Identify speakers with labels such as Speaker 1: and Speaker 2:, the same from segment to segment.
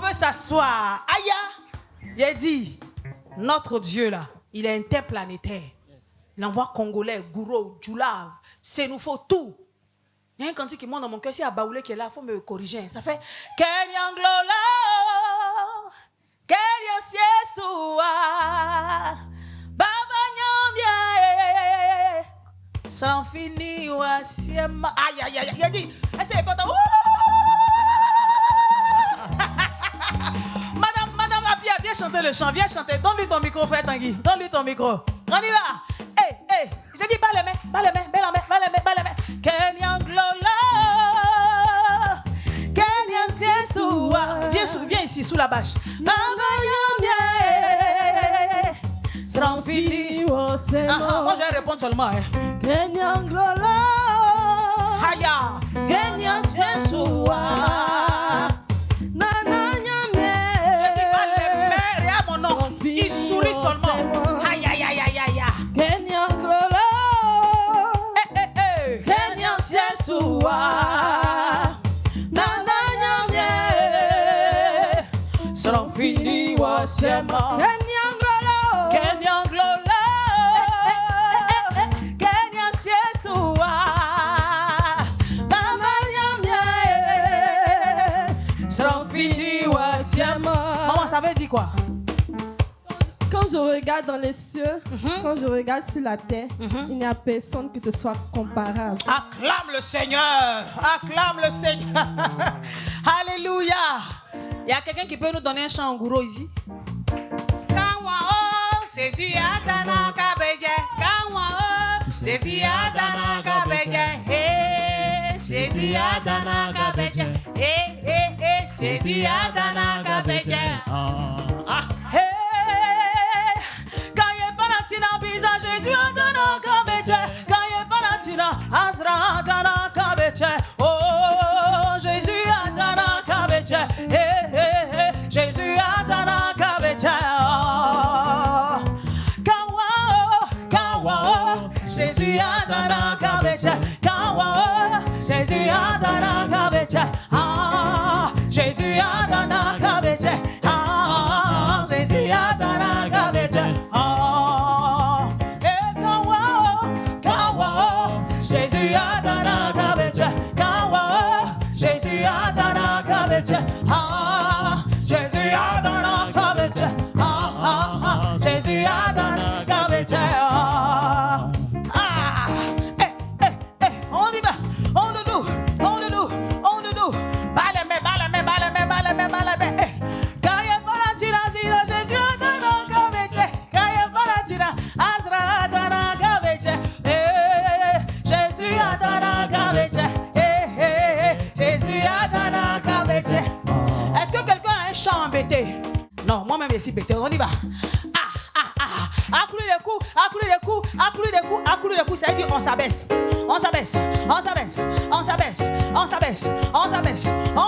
Speaker 1: veut s'asseoir. Aïe, j'ai dit, notre Dieu là, il est interplanétaire. Il envoie Congolais, Gouro, Djoulav, c'est nous faut tout. Il y a un cantique qui monte dans mon cœur, si à Baoulé qui est là, il faut me corriger. Ça fait Kenyanglola, Kenyasiesua, Baba Nyambia, sans fini ou asiema. Aïe, aïe, aïe, il a dit, c'est important. Madame Apia, viens chanter le chant, viens chanter. Donne-lui ton micro, frère Tanguy. Donne-lui ton micro. On y va. Hey, je dis, bas les mains. Kenyanglola, Kenyasiesua. Viens ici, sous la bâche. Sans fini, moi je vais répondre seulement.
Speaker 2: Kenyanglola,
Speaker 1: Haya, Kenyasiesua. Je dis pas les mains, regarde mon nom. Il sourit seulement. Aïe, aïe, aïe, aïe, aïe.
Speaker 2: Kenyanglola,
Speaker 1: Kenyasiesua. Sans fini, moi c'est mort. Kenyanglola, Kenyasiesua. Sans fini, moi c'est mort. Maman, ça veut dire quoi?
Speaker 2: Quand je regarde dans les cieux, quand je regarde sur la terre, il n'y a personne qui te soit comparable.
Speaker 1: Acclame le Seigneur. Acclame le Seigneur. Alléluia. Il y a quelqu'un qui peut nous donner un chant en gouro ici? Jésus Adana Kabeje. Jésus Adana Kabeje. Jésus Adana Kabeje. Jésus Adana Kabeje. Jésus Adana Kabeche, Kaye Palatina, Azra Adana Kabeche, oh Jésus Adana Kabeche, Jésus Adana Kabeche, Kawa, Jésus Adana Kabeche, Kawa, Jésus Adana Kabeche, Jésus Adana Kabeche, Jésus Adana Kabeche, Jésus Adana Kabeche, Kawa, Jésus Adana Kabeche, Jésus Adana Kabeche, Jésus Adana Kabeche, on y va, on le loue, balame, Kaye Palatina, Jésus Adana Kabeche, Kaye Palatina, Azra Adana Kabeche, Jésus Adana Kabeche, Jésus Adana Kabeche. Est-ce que quelqu'un a un chant embêté? Non, moi-même ici bêté, on y va. Accroule les coups, ça veut dire on s'abaisse, on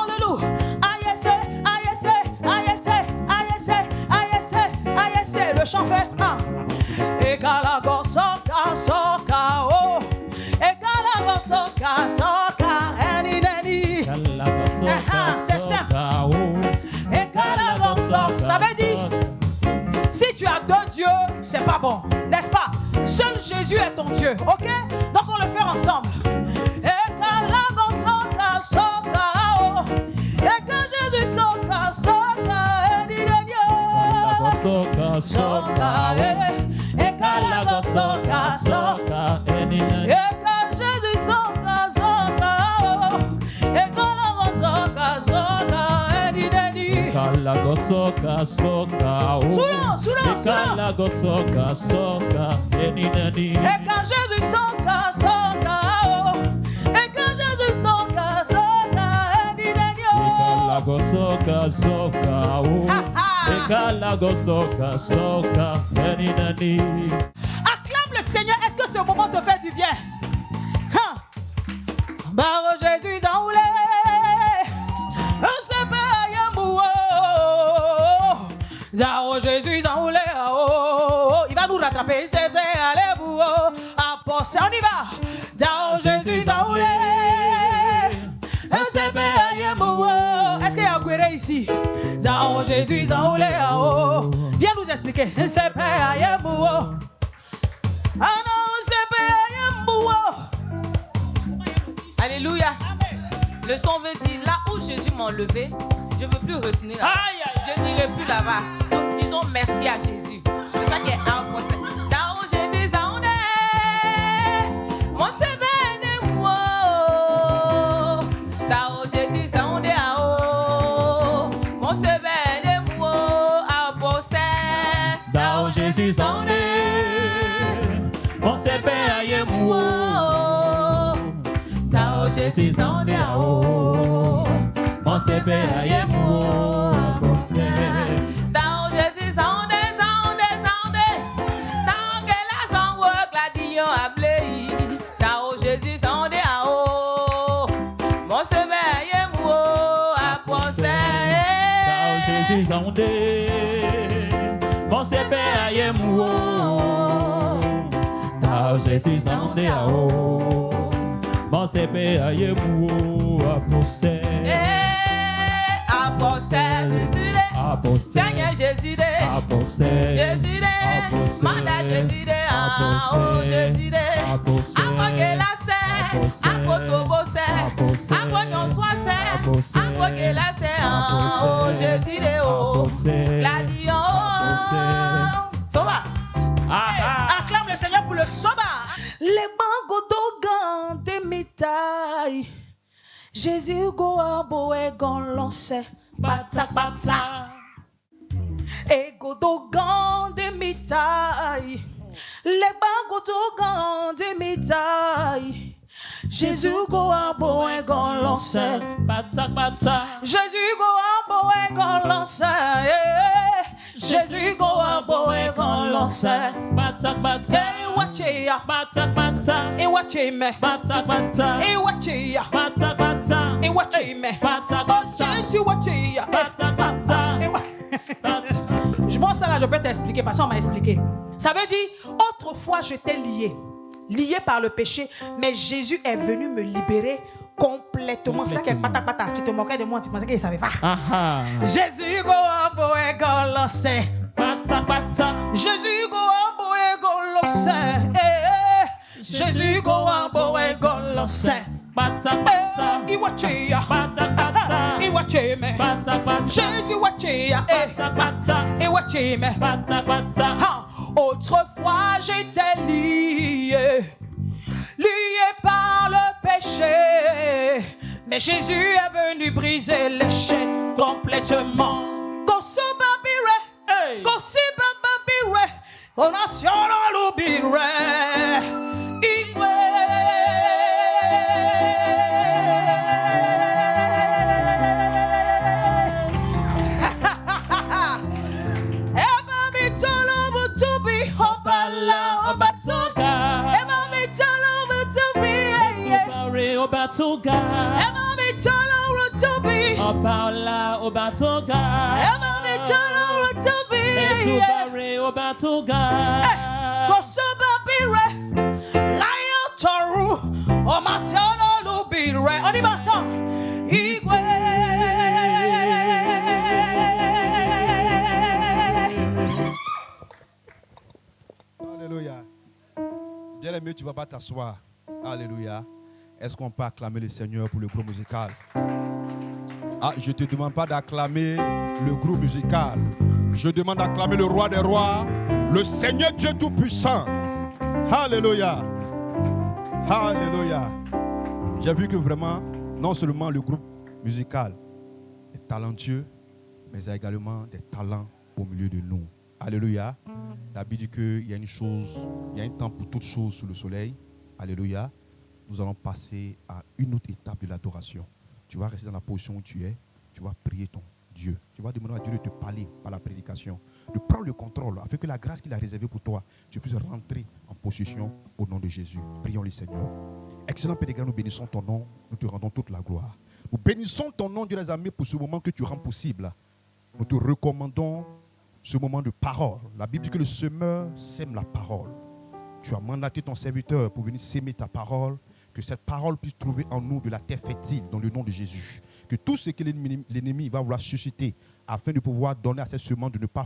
Speaker 1: le loue. Aïe, le chant fait Ekalago soka soka oh. Ekalago soka soka eni. C'est ça. Ekalago soka. Ça veut dire si tu as deux dieux, c'est pas bon, n'est-ce pas? Seul Jésus est ton Dieu, ok? Donc on le fait ensemble. Ekalago soka soka oh. Eka Jésus soka soka eni. Soka soka Ekalago soka soka Eka Jésus soka soka Ekalago soka soka
Speaker 3: Ekalago soka soka Ekalago soka soka
Speaker 1: Eka Jésus soka soka Eka Jésus soka soka
Speaker 3: Ekalago soka soka Ekalago soka soka
Speaker 1: Acclame le Seigneur. Est-ce que ce moment te fait du bien? Baro Jésus enroulé, c'est pas yamou. Baro Jésus enroulé, il va nous rattraper. C'est vrai, allez vous, apporter, on y va. Baro Jésus enroulé, c'est pas yamou. Est-ce qu'il y a un guéré ici? Zao Jésus, zao Léo. Viens nous expliquer. C'est pas Yembo. Ah non, c'est pas Yembo.
Speaker 4: Alléluia. Le son veut dire, là où Jésus m'a enlevé, je ne veux plus retenir. Je n'irai plus là-bas. Donc disons merci à Jésus. C'est ça qui est un procès. Là où Jésus s'en est, mon Seigneur, moi. Là où Jésus s'en est, mon Seigneur, moi, à procès.
Speaker 3: Là où Jésus s'en est, mon Seigneur, moi.
Speaker 4: Là où Jésus s'en est,
Speaker 3: mon Seigneur, moi.
Speaker 4: Dans Jésus, dans que la sang work la dion a blé. Dans Jésus, mon Seigneur, moi, à procès.
Speaker 3: Dans Jésus, mon Seigneur, moi. Dans Jésus, mon Seigneur, moi, à procès.
Speaker 4: À procès, Seigneur Jésus, Jésus, mandat Jésus, oh Jésus, après que la serre, après tout beau serre, après qu'on soit serre, après que la serre, oh Jésus, oh, la dion, Soba.
Speaker 1: Acclame le Seigneur pour le Soba. Les bangodogan de mitaille. Jésus go a boé gon lance. Bata bata. Et godogan de mitaille. Les bangodogan de mitaille. Jésus go a boé gon lance.
Speaker 3: Bata bata.
Speaker 1: Jésus go a boé gon lance. Jésus go a boé gon lance.
Speaker 3: Bata bata.
Speaker 1: Et watch ya.
Speaker 3: Bata bata.
Speaker 1: Et watch me.
Speaker 3: Bata bata.
Speaker 1: Et watch ya.
Speaker 3: Bata bata.
Speaker 1: Et watch me.
Speaker 3: Bata
Speaker 1: Oh
Speaker 3: bata.
Speaker 1: Jésus watch ya.
Speaker 3: Bata bata.
Speaker 1: Je pense ça là, je peux t'expliquer parce qu'on m'a expliqué. Ça veut dire, autrefois j'étais lié par le péché, mais Jésus est venu me libérer complètement. C'est ça qui est pata pata. Tu te moquais de moi, tu pensais qu'il ne savait pas. Jésus go a boé go lance.
Speaker 3: Bata bata.
Speaker 1: Jésus go a boé go lance. Jésus go a boé go lance.
Speaker 3: Bata bata.
Speaker 1: Il watch ya.
Speaker 3: Bata bata.
Speaker 1: Il watch me.
Speaker 3: Bata bata.
Speaker 1: Jésus watch ya.
Speaker 3: Bata bata.
Speaker 1: Il watch me.
Speaker 3: Bata bata.
Speaker 1: Autrefois j'étais lié par le péché, mais Jésus est venu briser les chaînes complètement.
Speaker 3: Hey. Obatuga, Opala Obatuga, Etubare Obatuga,
Speaker 1: Kosobabire, Lion Toru, Omasiano Lubire, Onibasa, Igwe.
Speaker 5: Alléluia. Bien aimé, tu vas pas t'asseoir. Alléluia. Est-ce qu'on peut acclamer le Seigneur pour le groupe musical? Ah, je ne te demande pas d'acclamer le groupe musical. Je demande d'acclamer le roi des rois, le Seigneur Dieu Tout-Puissant. Alléluia. Alléluia. J'ai vu que vraiment, non seulement le groupe musical est talentueux, mais il y a également des talents au milieu de nous. Alléluia. La Bible dit qu'il y a une chose, il y a un temps pour toute chose sous le soleil. Alléluia. Nous allons passer à une autre étape de l'adoration. Tu vas rester dans la position où tu es. Tu vas prier ton Dieu. Tu vas demander à Dieu de te parler par la prédication, de prendre le contrôle afin que la grâce qu'il a réservée pour toi, tu puisses rentrer en possession au nom de Jésus. Prions le Seigneur. Excellent Père des Grands, nous bénissons ton nom. Nous te rendons toute la gloire. Nous bénissons ton nom, Dieu des armées, pour ce moment que tu rends possible. Nous te recommandons ce moment de parole. La Bible dit que le semeur sème la parole. Tu as mandaté ton serviteur pour venir s'aimer ta parole. Que cette parole puisse trouver en nous de la terre fertile dans le nom de Jésus. que tout ce que l'ennemi va vouloir susciter afin de pouvoir donner à cette semence de ne pas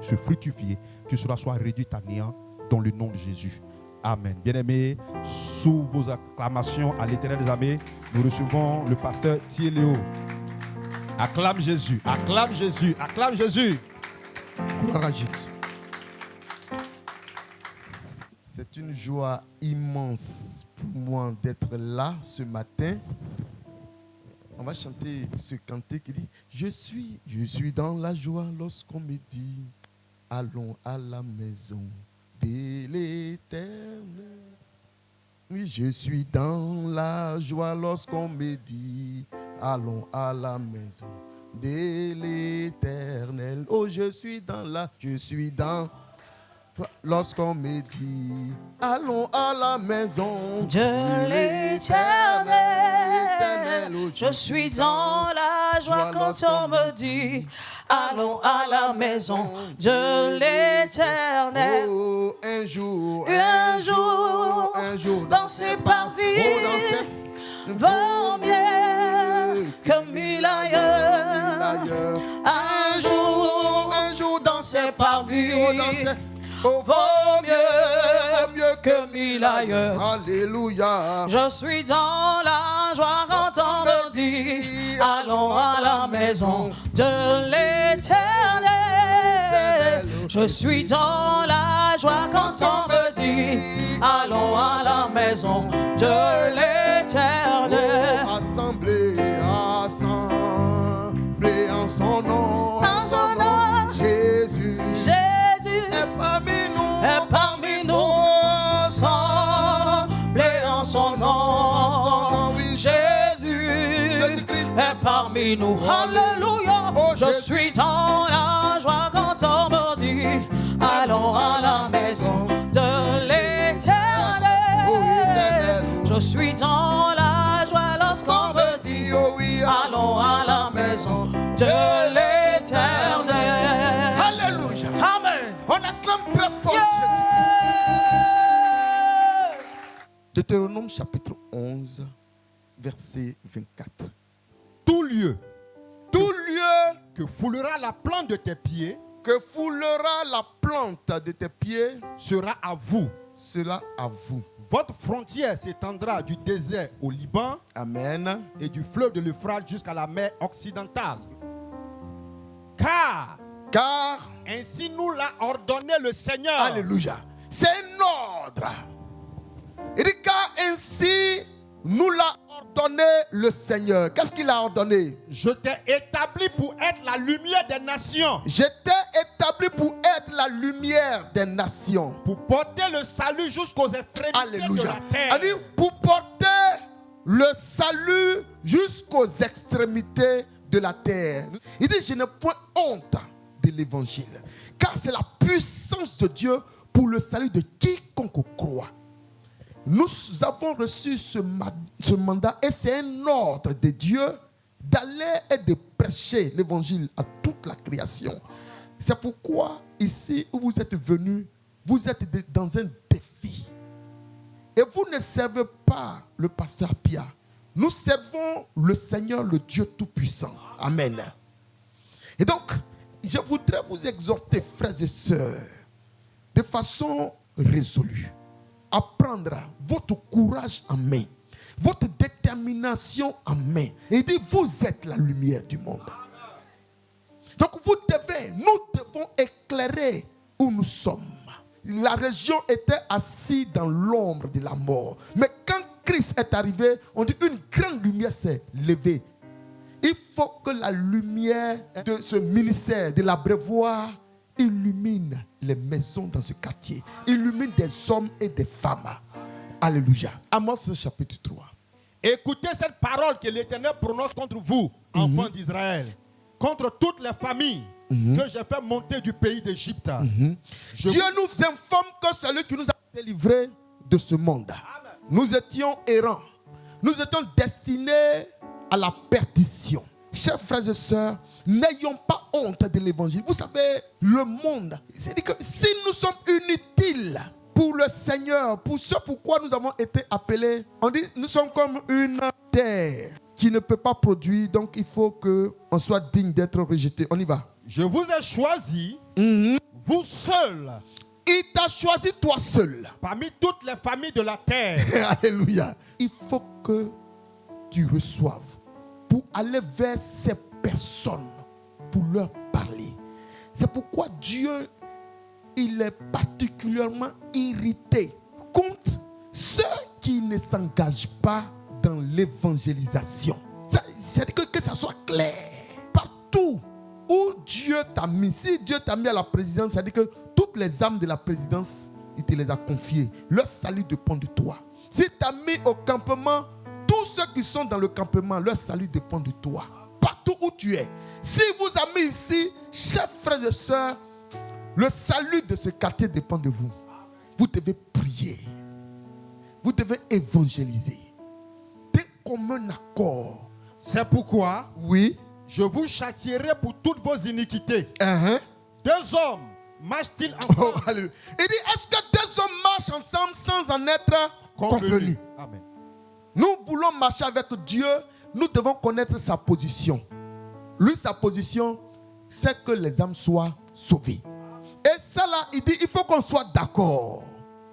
Speaker 5: se fructifier, que cela soit réduit à néant dans le nom de Jésus. Amen. Bien-aimés, sous vos acclamations à l'Éternel des armées, nous recevons le pasteur Thierry Léo. Acclame Jésus, acclame Jésus, acclame Jésus.
Speaker 6: Gloire à Jésus. C'est une joie immense pour moi d'être là ce matin. On va chanter ce cantique qui dit je suis dans la joie lorsqu'on me dit allons à la maison de l'Éternel. Oui, je suis dans la joie lorsqu'on me dit allons à la maison de l'Éternel. Oh, je suis dans lorsqu'on me dit allons à la maison
Speaker 1: de l'Éternel.
Speaker 6: Oh,
Speaker 1: Je suis dans la joie quand on me dit allons à la maison de l'Éternel.
Speaker 6: Oh, un jour,
Speaker 1: dans ses parvis, vaut mieux que mille ailleurs. Un jour, dans ses parvis, vaut mieux que mille ailleurs.
Speaker 6: Alléluia.
Speaker 1: Je suis dans la joie quand on me dit allons à la maison de l'Éternel. Je suis dans la joie quand on me dit allons à la maison de l'Éternel.
Speaker 6: Oh, assemblée en son nom.
Speaker 1: En son nom.
Speaker 6: Jésus est parmi nous.
Speaker 1: Assemblée en son nom.
Speaker 6: Oui.
Speaker 1: Jésus-Christ est parmi nous. Alléluia.
Speaker 6: Oh,
Speaker 1: je suis dans la joie quand on me dit allons à la maison de l'Éternel. Je suis dans la joie lorsqu'on me dit allons à la maison de l'Éternel.
Speaker 6: Alléluia.
Speaker 1: Amen.
Speaker 6: On acclame très fort Jésus-Christ. Deutéronome chapitre 11, verset 24.
Speaker 5: Tout lieu que foulera la plante de tes pieds, sera à vous. Votre frontière s'étendra du désert au Liban.
Speaker 6: Amen.
Speaker 5: Et du fleuve de l'Euphrate jusqu'à la mer occidentale. Car ainsi nous l'a ordonné le Seigneur.
Speaker 6: Alléluia. C'est un ordre. Il dit car ainsi nous l'a ordonné le Seigneur. Qu'est-ce qu'il a ordonné?
Speaker 5: Je t'ai établi pour être la lumière des nations.
Speaker 6: Des nations.
Speaker 5: Pour porter le salut jusqu'aux extrémités
Speaker 6: Alléluia.
Speaker 5: de la terre.
Speaker 6: Alléluia. Pour porter le salut jusqu'aux extrémités de la terre. Il dit je n'ai point honte de l'évangile. Car c'est la puissance de Dieu pour le salut de quiconque croit. Nous avons reçu ce mandat et c'est un ordre de Dieu d'aller et de prêcher l'évangile à toute la création. C'est pourquoi ici où vous êtes venus, vous êtes dans un défi. Et vous ne servez pas le pasteur Pia. Nous servons le Seigneur, le Dieu Tout-Puissant. Amen. Et donc, je voudrais vous exhorter, frères et sœurs, de façon résolue, à prendre votre courage en main, votre détermination en main. Et il dit, vous êtes la lumière du monde. Donc nous devons éclairer où nous sommes. La région était assise dans l'ombre de la mort. Mais quand Christ est arrivé, on dit une grande lumière s'est levée. Il faut que la lumière de ce ministère, de l'abreuvoir, illumine les maisons dans ce quartier. Illumine des hommes et des femmes. Alléluia. Amos chapitre 3.
Speaker 5: Écoutez cette parole que l'Éternel prononce contre vous, enfants d'Israël, contre toutes les familles que j'ai fait monter du pays d'Égypte.
Speaker 6: Dieu nous informe que celui qui nous a délivrés de ce monde. Amen. Nous étions errants. Nous étions destinés à la perdition. Chers frères et sœurs, n'ayons pas honte de l'évangile. Vous savez, le monde, c'est-à-dire que si nous sommes inutiles pour le Seigneur, pour ce pourquoi nous avons été appelés, on dit nous sommes comme une terre qui ne peut pas produire, donc il faut qu'on soit digne d'être rejeté. On y va.
Speaker 5: Je vous ai choisi, vous seul,
Speaker 6: Il t'a choisi toi seul.
Speaker 5: parmi toutes les familles de la terre.
Speaker 6: Alléluia. Il faut que tu reçoives pour aller vers ces personnes, pour leur parler. C'est pourquoi Dieu, il est particulièrement irrité contre ceux qui ne s'engagent pas dans l'évangélisation. C'est-à-dire que ça soit clair. Partout où Dieu t'a mis, si Dieu t'a mis à la présidence, c'est-à-dire que toutes les âmes de la présidence, il te les a confiées. Leur salut dépend de toi. Si tu as mis au campement, tous ceux qui sont dans le campement, leur salut dépend de toi. Partout où tu es. Si vous avez mis ici, chers frères et sœurs, le salut de ce quartier dépend de vous. Vous devez prier. Vous devez évangéliser. D'un commun accord.
Speaker 5: C'est pourquoi,
Speaker 6: Oui.
Speaker 5: je vous châtierai pour toutes vos iniquités.
Speaker 6: Uh-huh.
Speaker 5: Deux hommes marchent-ils
Speaker 6: Oh,
Speaker 5: ensemble?
Speaker 6: alléluia. Il dit, est-ce que deux hommes marchent ensemble sans en être convenus?
Speaker 5: Amen.
Speaker 6: Nous voulons marcher avec Dieu, nous devons connaître sa position. Lui, sa position, c'est que les âmes soient sauvées. Et ça là, il dit, il faut qu'on soit d'accord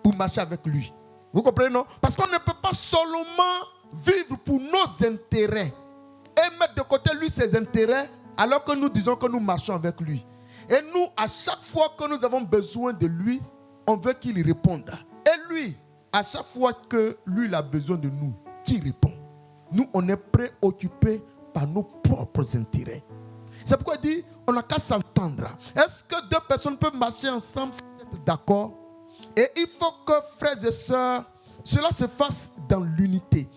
Speaker 6: pour marcher avec lui. Vous comprenez, non? Parce qu'on ne peut pas seulement vivre pour nos intérêts et mettre de côté lui ses intérêts alors que nous disons que nous marchons avec lui. Et nous, à chaque fois que nous avons besoin de lui, on veut qu'il réponde. Et lui, à chaque fois que lui il a besoin de nous, qui répond? Nous, on est préoccupés par nos propres intérêts. C'est pourquoi il dit, on n'a qu'à s'entendre. Est-ce que deux personnes peuvent marcher ensemble sans être d'accord? Et il faut que, frères et sœurs, cela se fasse dans l'unité.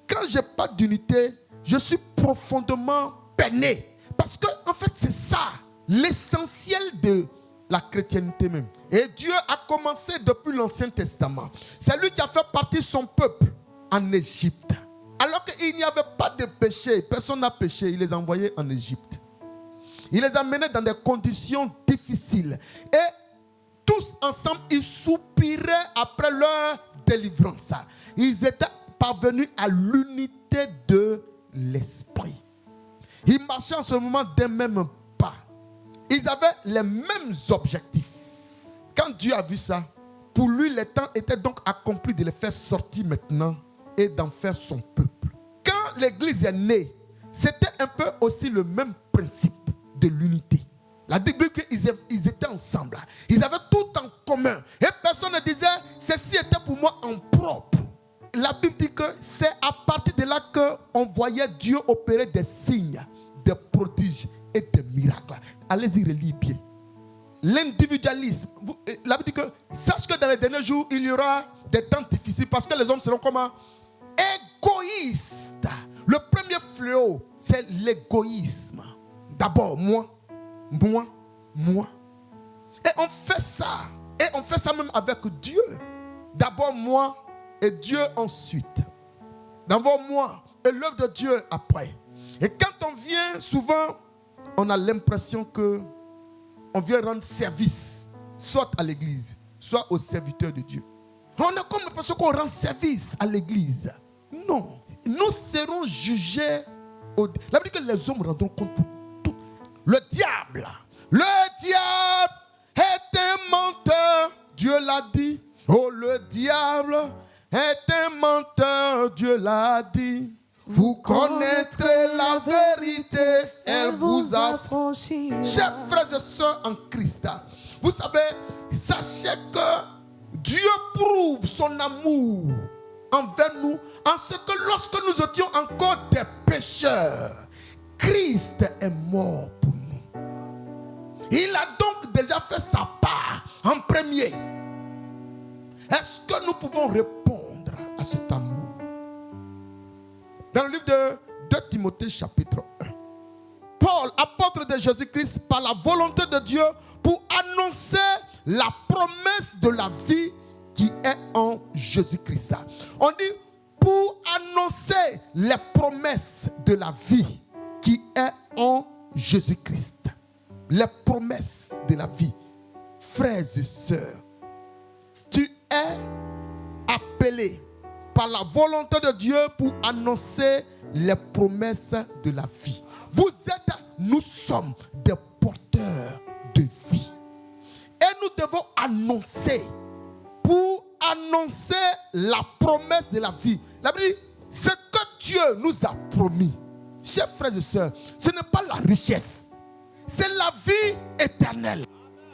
Speaker 6: Quand je parle d'unité, je suis profondément peiné. Parce que, en fait, c'est ça, l'essentiel de la chrétienté même. Et Dieu a commencé depuis l'Ancien Testament. C'est lui qui a fait partir son peuple en Égypte. Alors qu'il n'y avait pas de péché, personne n'a péché, il les a envoyés en Égypte. Il les a menés dans des conditions difficiles. Et tous ensemble, ils soupiraient après leur délivrance. Ils étaient parvenus à l'unité de l'esprit. Ils marchaient en ce moment d'un même pas. Ils avaient les mêmes objectifs. Quand Dieu a vu ça, pour lui, le temps était donc accompli de les faire sortir maintenant et d'en faire son peuple. Quand l'église est née, c'était un peu aussi le même principe de l'unité. La Bible dit qu'ils étaient ensemble. Ils avaient tout en commun. Et personne ne disait, ceci était pour moi en propre. La Bible dit que c'est à partir de là qu'on voyait Dieu opérer des signes, des prodiges et des miracles. Allez-y, relis bien. L'individualisme. La Bible dit que sache que dans les derniers jours, il y aura des temps difficiles parce que les hommes seront comment? Égoïstes. Le premier fléau, c'est l'égoïsme. D'abord, moi. Et on fait ça. Et on fait ça même avec Dieu. D'abord moi et Dieu ensuite. D'abord moi et l'œuvre de Dieu après. Et quand on vient, souvent, on a l'impression que on vient rendre service, soit à l'église, soit aux serviteurs de Dieu. On a comme l'impression qu'on rend service à l'église. Non. Nous serons jugés. La Bible dit que les hommes rendront compte pour tout. Le diable est un menteur, Dieu l'a dit. Oh, le diable est un menteur, Dieu l'a dit. Vous connaîtrez la vérité, elle vous affranchira. Chers frères et sœurs en Christ, vous savez, sachez que Dieu prouve son amour envers nous en ce que lorsque nous étions encore des pécheurs, Christ est mort pour nous. Il a donc déjà fait sa part en premier. Est-ce que nous pouvons répondre à cet amour? Dans le livre de 2 Timothée chapitre 1, Paul, apôtre de Jésus-Christ, par la volonté de Dieu, pour annoncer la promesse de la vie qui est en Jésus-Christ. On dit pour annoncer les promesses de la vie qui est en Jésus-Christ. Les promesses de la vie. Frères et sœurs, tu es appelé par par la volonté de Dieu pour annoncer les promesses de la vie. Nous sommes des porteurs de vie. Et nous devons annoncer, pour annoncer la promesse de la vie. La Bible dit, ce que Dieu nous a promis, chers frères et sœurs, ce n'est pas la richesse, c'est la vie éternelle.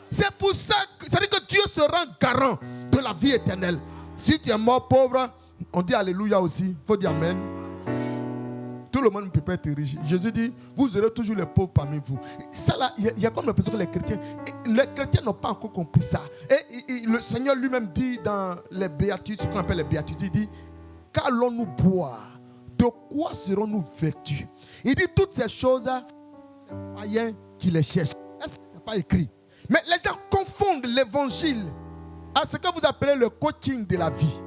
Speaker 6: C'est pour ça que Dieu se rend garant de la vie éternelle. Si tu es mort pauvre, on dit alléluia aussi, il faut dire amen. Tout le monde ne peut pas être riche. Jésus dit, vous aurez toujours les pauvres parmi vous. Ça là, il y a comme l'impression que les chrétiens n'ont pas encore compris ça. Et le Seigneur lui-même dit dans les béatitudes, ce qu'on appelle les béatitudes, il dit, qu'allons-nous boire? De quoi serons-nous vêtus? Il dit toutes ces choses, les païens qui les cherchent. Est-ce que ce n'est pas écrit? Mais les gens confondent l'évangile à ce que vous appelez le coaching de la vie.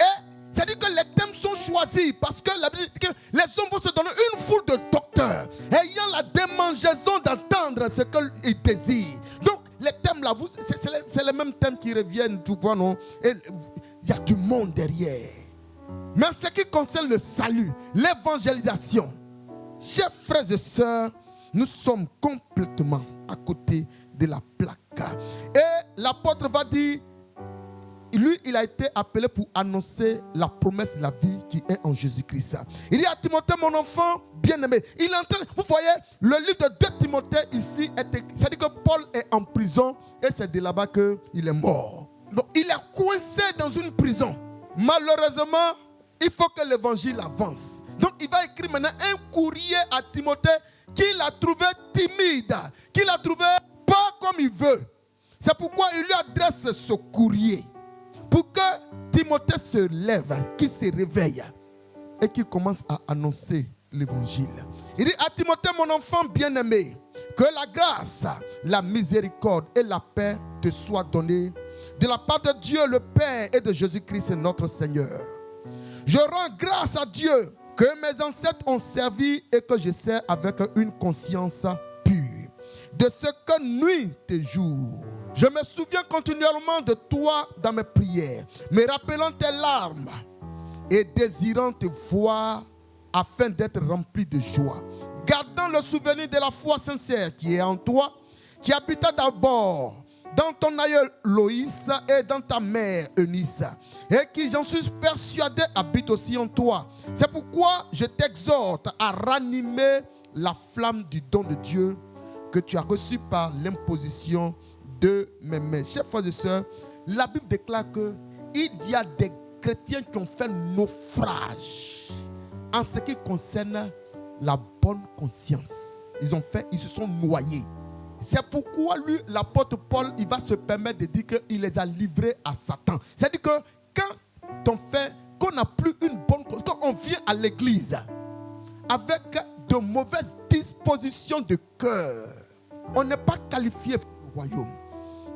Speaker 6: Et c'est-à-dire que les thèmes sont choisis parce que la Bible dit que les hommes vont se donner une foule de docteurs ayant la démangeaison d'entendre ce qu'ils désirent. Donc les thèmes là, c'est les mêmes thèmes qui reviennent, tu vois, non? Et il y a du monde derrière. Mais en ce qui concerne le salut, l'évangélisation, chers frères et sœurs, nous sommes complètement à côté de la plaque. Et l'apôtre va dire, lui, il a été appelé pour annoncer la promesse de la vie qui est en Jésus-Christ. Il dit à Timothée, mon enfant bien-aimé. Il est en train, vous voyez, le livre de 2 Timothée ici, c'est-à-dire que Paul est en prison et c'est de là-bas qu'il est mort. Donc, il est coincé dans une prison. Malheureusement, il faut que l'évangile avance. Donc, il va écrire maintenant un courrier à Timothée qu'il a trouvé timide, qu'il a trouvé pas comme il veut. C'est pourquoi il lui adresse ce courrier. Pour que Timothée se lève, qu'il se réveille et qu'il commence à annoncer l'évangile. Il dit à Timothée, mon enfant bien-aimé, que la grâce, la miséricorde et la paix te soient données de la part de Dieu le Père et de Jésus-Christ notre Seigneur. Je rends grâce à Dieu que mes ancêtres ont servi et que je sers avec une conscience pure de ce que nuit et jour. Je me souviens continuellement de toi dans mes prières, me rappelant tes larmes et désirant te voir afin d'être rempli de joie. Gardant le souvenir de la foi sincère qui est en toi, qui habita d'abord dans ton aïeul Loïs et dans ta mère Eunice, et qui, j'en suis persuadé, habite aussi en toi. C'est pourquoi je t'exhorte à ranimer la flamme du don de Dieu que tu as reçu par l'imposition de mes mains. Chers frères et sœurs, la Bible déclare qu'il y a des chrétiens qui ont fait naufrage en ce qui concerne la bonne conscience. Ils se sont noyés. C'est pourquoi lui, l'apôtre Paul, il va se permettre de dire qu'il les a livrés à Satan. C'est-à-dire que qu'on n'a plus une bonne conscience, quand on vient à l'église avec de mauvaises dispositions de cœur, on n'est pas qualifié pour le royaume,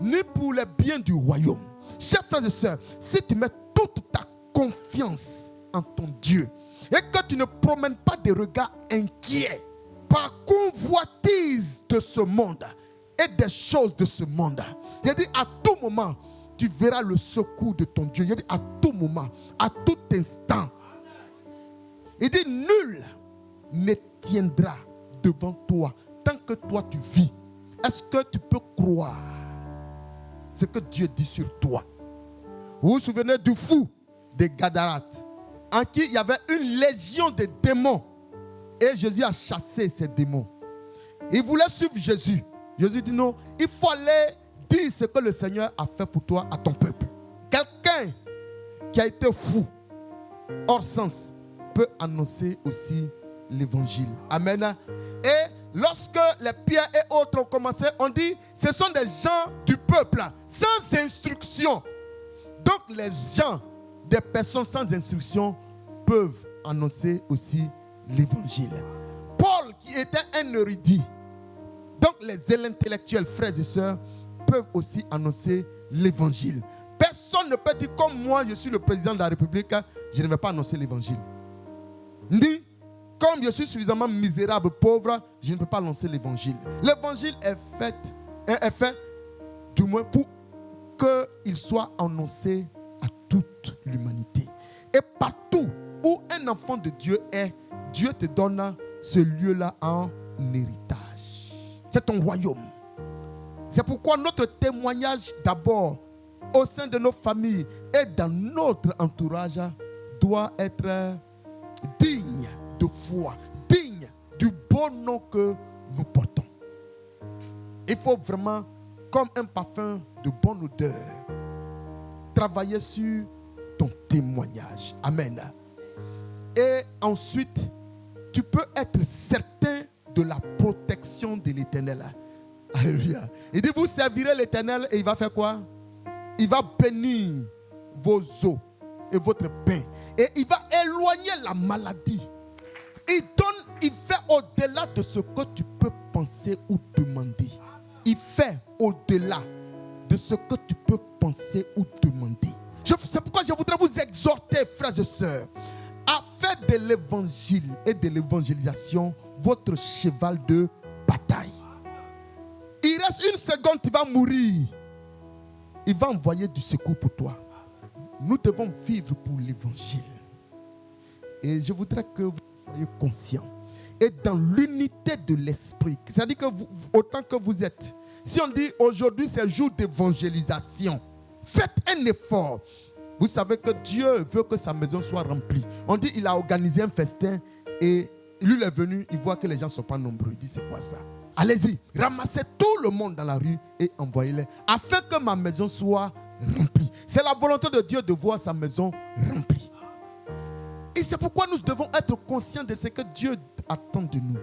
Speaker 6: ni pour les biens du royaume. Chers frères et sœurs, si tu mets toute ta confiance en ton Dieu et que tu ne promènes pas des regards inquiets par convoitise de ce monde et des choses de ce monde, il dit à tout moment, tu verras le secours de ton Dieu. Il dit à tout moment, à tout instant. Il dit nul ne tiendra devant toi tant que toi tu vis. Est-ce que tu peux croire ce que Dieu dit sur toi? Vous vous souvenez du fou de Gadarate, en qui il y avait une légion de démons. Et Jésus a chassé ces démons. Il voulait suivre Jésus. Jésus dit non, il faut aller dire ce que le Seigneur a fait pour toi à ton peuple. Quelqu'un qui a été fou, hors sens, peut annoncer aussi l'évangile. Amen. Et lorsque les pierres et autres ont commencé, on dit ce sont des gens du peuple sans instruction. Donc les gens, des personnes sans instruction peuvent annoncer aussi l'évangile. Paul qui était un érudit, donc les intellectuels, frères et sœurs, peuvent aussi annoncer l'évangile. Personne ne peut dire comme moi, je suis le président de la République, je ne vais pas annoncer l'évangile. Ni comme je suis suffisamment misérable, pauvre, je ne peux pas annoncer l'évangile. L'évangile est fait du moins pour qu'il soit annoncé à toute l'humanité. Et partout où un enfant de Dieu est, Dieu te donne ce lieu-là en héritage. C'est ton royaume. C'est pourquoi notre témoignage d'abord au sein de nos familles et dans notre entourage doit être digne de foi, digne du bon nom que nous portons. Il faut vraiment, comme un parfum de bonne odeur, travailler sur ton témoignage. Amen. Et ensuite, tu peux être certain de la protection de l'Éternel. Alléluia. Il dit, vous servirez l'Éternel et il va faire quoi? Il va bénir vos os et votre pain. Et il va éloigner la maladie. Il fait au-delà de ce que tu peux penser ou demander. Il fait au-delà de ce que tu peux penser ou demander. C'est pourquoi je voudrais vous exhorter, frères et sœurs, à faire de l'évangile et de l'évangélisation votre cheval de bataille. Il reste une seconde, tu vas mourir. Il va envoyer du secours pour toi. Nous devons vivre pour l'évangile. Et je voudrais que vous soyez conscients. Et dans l'unité de l'esprit. C'est-à-dire que vous, autant que vous êtes. Si on dit aujourd'hui c'est jour d'évangélisation, faites un effort. Vous savez que Dieu veut que sa maison soit remplie. On dit il a organisé un festin et lui il est venu, il voit que les gens ne sont pas nombreux. Il dit c'est quoi ça? Allez-y, ramassez tout le monde dans la rue et envoyez-les afin que ma maison soit remplie. C'est la volonté de Dieu de voir sa maison remplie. Et c'est pourquoi nous devons être conscients de ce que Dieu attend de nous.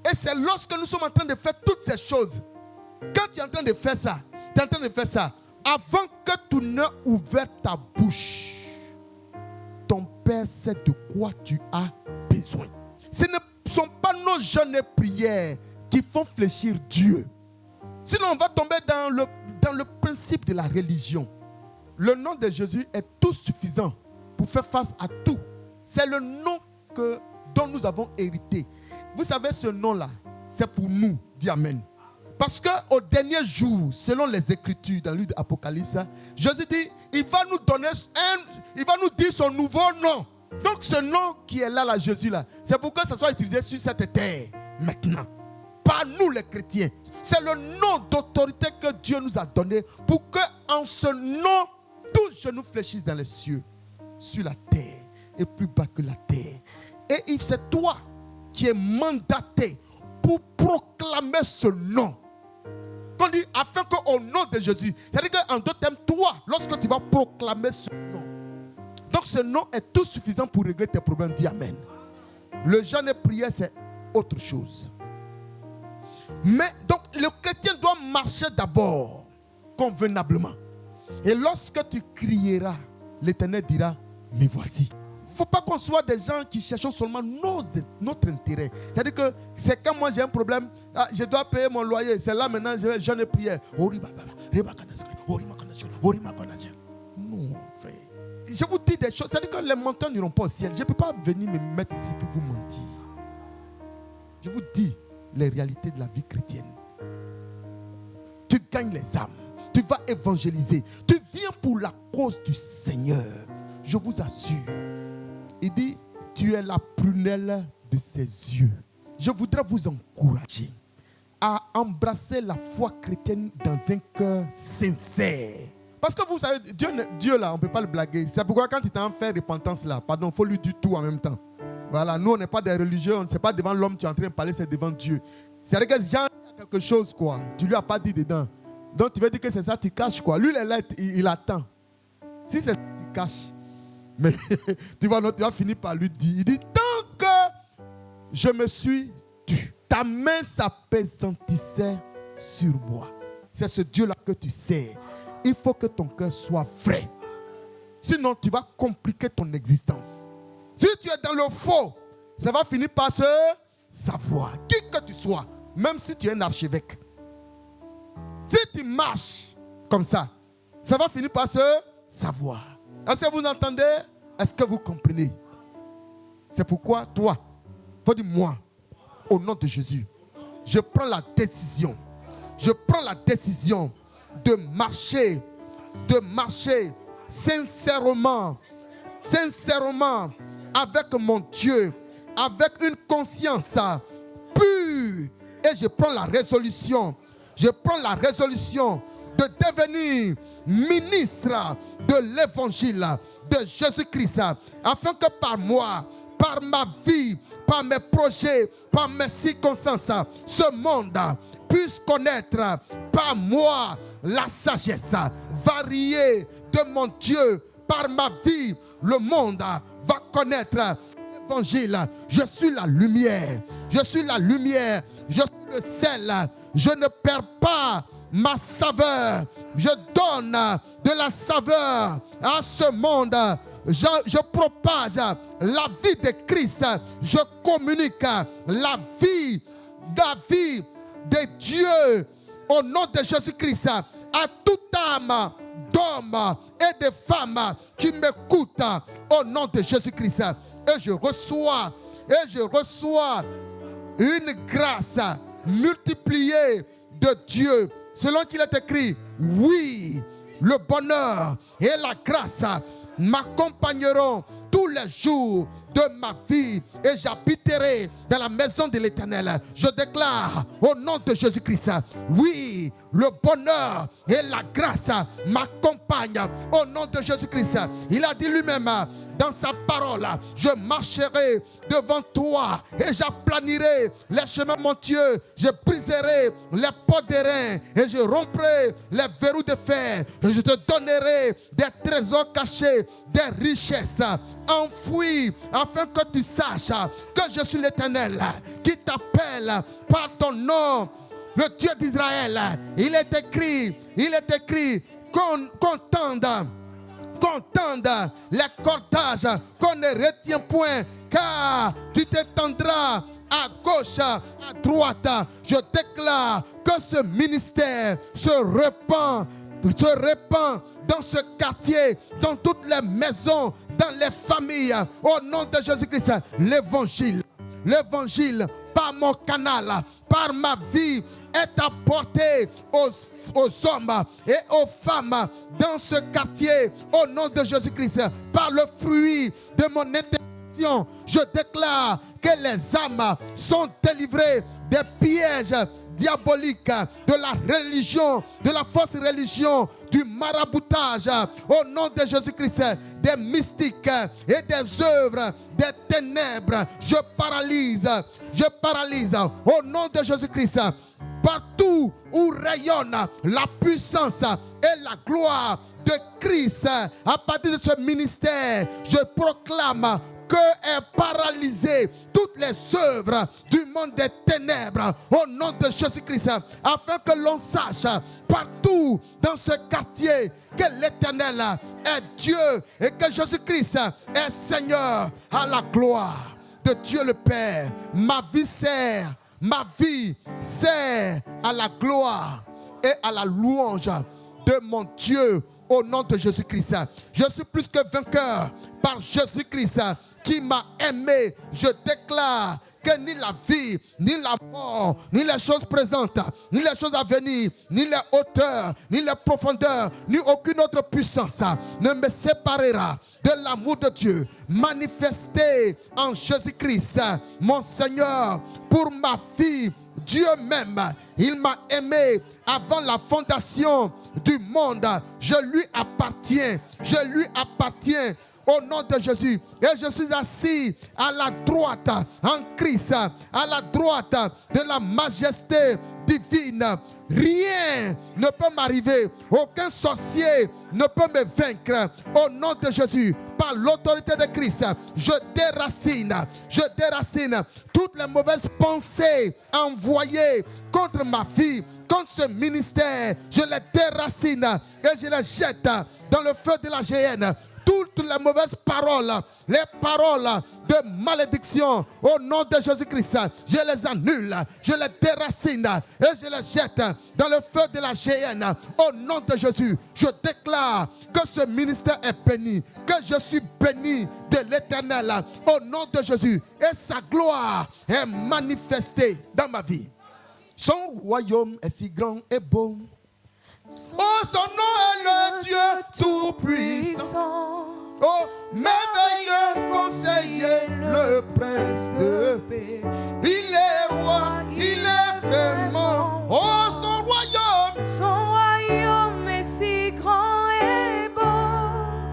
Speaker 6: Et c'est lorsque nous sommes en train de faire toutes ces choses, quand tu es en train de faire ça, tu es en train de faire ça, avant que tu n'aies ouvert ta bouche, ton Père sait de quoi tu as besoin. Ce ne sont pas nos jeûnes et prières qui font fléchir Dieu. Sinon, on va tomber dans le principe de la religion. Le nom de Jésus est tout suffisant pour faire face à tout. C'est le nom dont nous avons hérité. Vous savez, ce nom-là, c'est pour nous. Dis Amen. Parce qu'au dernier jour, selon les Écritures dans le livre d'Apocalypse, Jésus dit, il va nous donner il va nous dire son nouveau nom. Donc ce nom qui est là, Jésus là, c'est pour que ça soit utilisé sur cette terre maintenant. Pas nous les chrétiens. C'est le nom d'autorité que Dieu nous a donné pour que en ce nom, tout genou fléchisse dans les cieux, sur la terre et plus bas que la terre. Et c'est toi qui es mandaté pour proclamer ce nom. On dit afin qu'au nom de Jésus, c'est-à-dire qu'en d'autres termes, toi, lorsque tu vas proclamer ce nom, donc ce nom est tout suffisant pour régler tes problèmes. Dis Amen. Le jeûne et prière, c'est autre chose. Mais donc le chrétien doit marcher d'abord convenablement. Et lorsque tu crieras, l'Éternel dira, me voici. Il ne faut pas qu'on soit des gens qui cherchent seulement notre intérêt. C'est-à-dire que c'est quand moi j'ai un problème, je dois payer mon loyer, c'est là maintenant je jeûne et prière. Non, frère. Je vous dis des choses, c'est-à-dire que les montagnes n'iront pas au ciel. Je ne peux pas venir me mettre ici pour vous mentir. Je vous dis les réalités de la vie chrétienne. Tu gagnes les âmes, tu vas évangéliser, tu viens pour la cause du Seigneur. Je vous assure. Il dit, tu es la prunelle de ses yeux. Je voudrais vous encourager à embrasser la foi chrétienne dans un cœur sincère. Parce que vous savez, Dieu là, on ne peut pas le blaguer. C'est pourquoi quand il t'a fait repentance là, pardon, il faut lui dire tout en même temps. Voilà, nous on n'est pas des religieux, on ne sait pas devant l'homme, tu es en train de parler, c'est devant Dieu. C'est-à-dire que Jean a quelque chose quoi, tu lui as pas dit dedans. Donc tu veux dire que c'est ça, tu caches quoi. Lui, il attend. Si c'est ça, tu caches. Mais tu vas finir par lui dire, il dit, tant que je me suis tu, ta main s'appesantissait sur moi. C'est ce Dieu-là que tu sais. Il faut que ton cœur soit vrai. Sinon, tu vas compliquer ton existence. Si tu es dans le faux, ça va finir par se savoir. Qui que tu sois, même si tu es un archevêque. Si tu marches comme ça, ça va finir par se savoir. Est-ce que vous entendez? Est-ce que vous comprenez? C'est pourquoi toi, faut dire moi, au nom de Jésus, je prends la décision. Je prends la décision de marcher sincèrement, avec mon Dieu, avec une conscience pure. Et je prends la résolution de devenir ministre de l'évangile de Jésus-Christ, afin que par moi, par ma vie, par mes projets, par mes circonstances, ce monde puisse connaître par moi la sagesse variée de mon Dieu. Par ma vie, le monde va connaître l'évangile. Je suis la lumière, je suis le sel. Je ne perds pas ma saveur. Je donne de la saveur à ce monde. Je propage la vie de Christ. Je communique la vie de Dieu au nom de Jésus-Christ à toute âme d'hommes et de femmes qui m'écoutent au nom de Jésus-Christ. Et je reçois une grâce multipliée de Dieu. Selon qu'il est écrit, oui, le bonheur et la grâce m'accompagneront tous les jours de ma vie et j'habiterai dans la maison de l'Éternel. Je déclare au nom de Jésus-Christ, oui, le bonheur et la grâce m'accompagnent au nom de Jésus-Christ. Il a dit lui-même dans sa parole, je marcherai devant toi et j'aplanirai les chemins montueux, je briserai les portes d'airain et je romprai les verrous de fer et je te donnerai des trésors cachés, des richesses enfouies, afin que tu saches que je suis l'Éternel qui t'appelle par ton nom, le Dieu d'Israël. Il est écrit qu'on tende les cordages, qu'on ne retient point, car tu t'étendras à gauche, à droite. Je déclare que ce ministère se répand dans ce quartier, dans toutes les maisons, dans les familles, au nom de Jésus-Christ. L'évangile par mon canal, par ma vie, est apporté aux hommes et aux femmes dans ce quartier au nom de Jésus-Christ. Par le fruit de mon intercession, je déclare que les âmes sont délivrées des pièges diaboliques de la religion, de la fausse religion, du maraboutage au nom de Jésus-Christ, des mystiques et des œuvres des ténèbres. Je paralyse au nom de Jésus-Christ. Partout où rayonne la puissance et la gloire de Christ, à partir de ce ministère, je proclame que est paralysée toutes les œuvres du monde des ténèbres au nom de Jésus-Christ, afin que l'on sache partout dans ce quartier que l'Éternel est Dieu et que Jésus-Christ est Seigneur, à la gloire de Dieu le Père. Ma vie sert à la gloire et à la louange de mon Dieu au nom de Jésus-Christ. Je suis plus que vainqueur par Jésus-Christ qui m'a aimé. Je déclare que ni la vie, ni la mort, ni les choses présentes, ni les choses à venir, ni les hauteurs, ni les profondeurs, ni aucune autre puissance ne me séparera de l'amour de Dieu manifesté en Jésus-Christ, mon Seigneur. Pour ma vie, Dieu même, il m'a aimé avant la fondation du monde. Je lui appartiens au nom de Jésus. Et je suis assis à la droite en Christ, à la droite de la majesté divine. Rien ne peut m'arriver. Aucun sorcier ne peut me vaincre. Au nom de Jésus, par l'autorité de Christ, je déracine toutes les mauvaises pensées envoyées contre ma vie, contre ce ministère. Je les déracine et je les jette dans le feu de la géhenne. Toutes les mauvaises paroles, les paroles de malédiction, au nom de Jésus-Christ, je les annule, je les déracine et je les jette dans le feu de la géhenne. Au nom de Jésus, je déclare que ce ministère est béni, que je suis béni de l'Éternel au nom de Jésus, et sa gloire est manifestée dans ma vie. Son royaume est si grand et beau. Oh, son nom est le Dieu Tout-Puissant. Oh, merveilleux conseiller, le prince de paix. Il est roi, il est vraiment. Oh, son royaume
Speaker 7: est si grand et beau.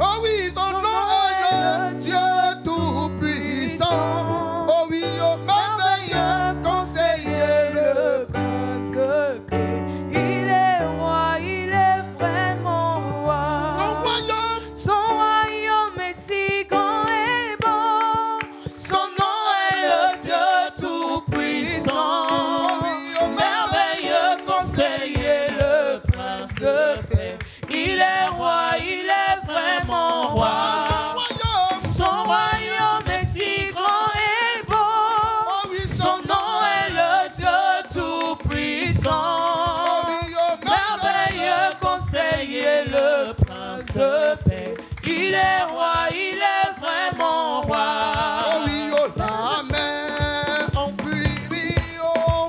Speaker 6: Oh oui, son nom est le Dieu Tout-Puissant. Oh oui, oh, merveilleux conseiller, le prince de paix.
Speaker 7: Il est roi, il est vraiment roi. Son royaume est si grand et beau.
Speaker 6: Son nom est le Dieu Tout-Puissant. Oh oui, oh, merveilleux conseiller, le prince de paix.
Speaker 7: Il est roi, il est vraiment roi. Son royaume est si grand et beau.
Speaker 6: Oh oui,
Speaker 7: Son nom est le Dieu Tout-Puissant.
Speaker 6: Oh oui, oh,
Speaker 7: Merveilleux conseiller, le prince de paix. Il est roi, il est vraiment roi.
Speaker 6: oh oui, oh, la mer en furie, oh,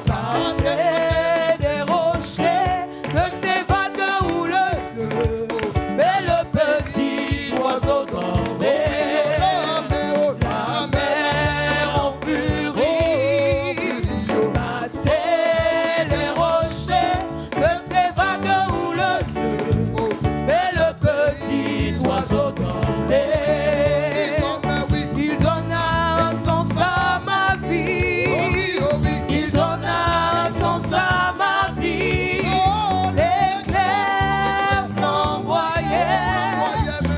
Speaker 6: passe
Speaker 7: Et des rochers de ces vagues houleuses, mais le petit oiseau dormait. La mer en furie battait les rochers de ces vagues houleuses, mais le petit oiseau dormait. Il donna un sens à ma vie. Il donna un sens à ma vie. L'éclair flamboyait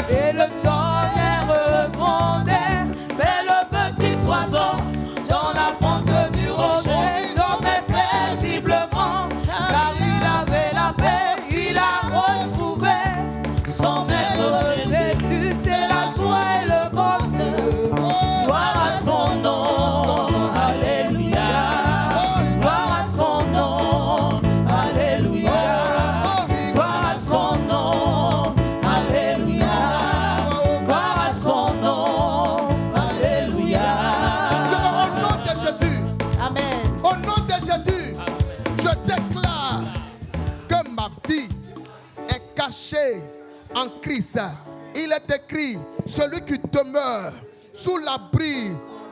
Speaker 7: et le tonnerre grondait. Mais le petit oiseau dans la fente du rocher dormait paisiblement, car il avait la paix, il a retrouvé son maître Jésus. C'est la joie et le bonheur. Gloire à son nom, alléluia. Gloire à son nom, alléluia. Gloire à son nom, alléluia. Gloire à son nom, alléluia.
Speaker 6: Au nom de Jésus,
Speaker 1: Amen.
Speaker 6: au nom de Jésus, je déclare que ma vie est cachée en Christ. Il est écrit, celui qui demeure sous l'abri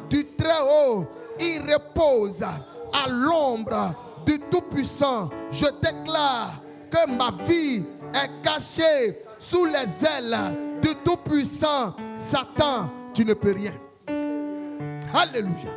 Speaker 6: du Très-Haut, il repose à l'ombre du Tout-Puissant. Je déclare que ma vie est cachée sous les ailes du Tout-Puissant. Satan, tu ne peux rien. Alléluia.